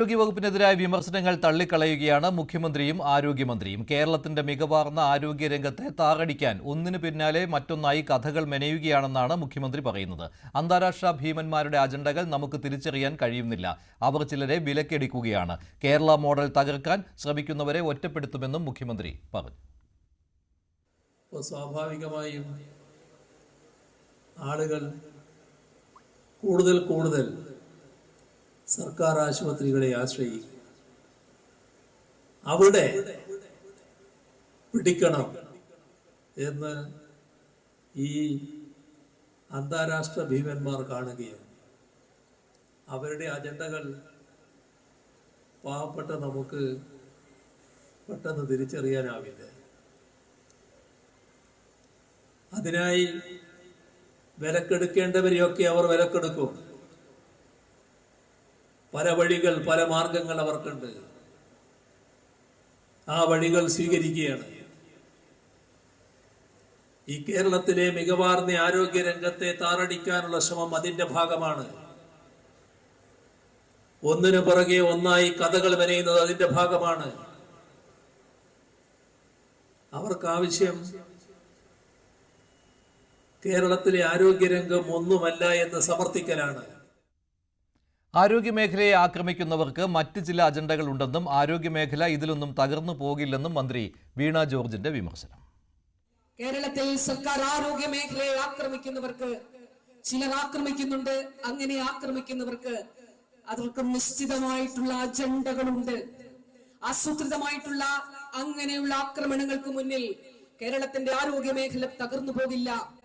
ആരോഗ്യവകുപ്പിനെതിരായ വിമർശനങ്ങൾ തള്ളിക്കളയുകയാണ് മുഖ്യമന്ത്രിയും ആരോഗ്യമന്ത്രിയും. കേരളത്തിന്റെ മികവാർന്ന ആരോഗ്യരംഗത്തെ താറടിക്കാൻ ഒന്നിനു പിന്നാലെ മറ്റൊന്നായി കഥകൾ മെനയുകയാണെന്നാണ് മുഖ്യമന്ത്രി പറയുന്നത്. അന്താരാഷ്ട്ര ഭീമന്മാരുടെ അജണ്ടകൾ നമുക്ക് തിരിച്ചറിയാൻ കഴിയുന്നില്ല. അവർ ചിലരെ വിലക്കെടുക്കുകയാണ്. കേരള മോഡൽ തകർക്കാൻ ശ്രമിക്കുന്നവരെ ഒറ്റപ്പെടുത്തുമെന്നും മുഖ്യമന്ത്രി പറഞ്ഞു. സ്വാഭാവികമായും ആളുകൾ കൂടുതൽ സർക്കാർ ആശുപത്രികളെ ആശ്രയിക്കും. അവിടെ പിടിക്കണം എന്ന് ഈ അന്താരാഷ്ട്ര ഭീമന്മാർ കാണുകയാണ്. അവരുടെ അജണ്ടകൾ പാവപ്പെട്ട നമുക്ക് പെട്ടെന്ന് തിരിച്ചറിയാനാവില്ല. അതിനായി വിലക്കെടുക്കേണ്ടവരെയൊക്കെ അവർ വിലക്കെടുക്കും. പല വഴികൾ, പല മാർഗങ്ങൾ അവർക്കുണ്ട്. ആ വഴികൾ സ്വീകരിക്കുകയാണ്. ഈ കേരളത്തിലെ മികവാർന്ന ആരോഗ്യ രംഗത്തെ താറടിക്കാനുള്ള ശ്രമം അതിന്റെ ഭാഗമാണ്. ഒന്നിനു പുറകെ ഒന്നായി കഥകൾ മെനയുന്നത് അതിന്റെ ഭാഗമാണ്. അവർക്കാവശ്യം കേരളത്തിലെ ആരോഗ്യരംഗം ഒന്നുമല്ല എന്ന് സമർത്ഥിക്കലാണ്. ആരോഗ്യമേഖലയെ ആക്രമിക്കുന്നവർക്ക് മറ്റ് ചില അജണ്ടകൾ ഉണ്ടെന്നും ആരോഗ്യമേഖല ഇതിലൊന്നും തകർന്നു പോകില്ലെന്നും മന്ത്രി വീണ ജോർജിന്റെ വിമർശനം. കേരളത്തിൽ സർക്കാർ ആരോഗ്യമേഖലയെ ആക്രമിക്കുന്നവർക്ക് ചിലർ ആക്രമിക്കുന്നുണ്ട്. അങ്ങനെ ആക്രമിക്കുന്നവർക്ക് അവർക്ക് നിശ്ചിതമായിട്ടുള്ള അജണ്ടകളുണ്ട്. ആസൂത്രിതമായിട്ടുള്ള അങ്ങനെയുള്ള ആക്രമണങ്ങൾക്ക് മുന്നിൽ കേരളത്തിന്റെ ആരോഗ്യമേഖല തകർന്നു പോകില്ല.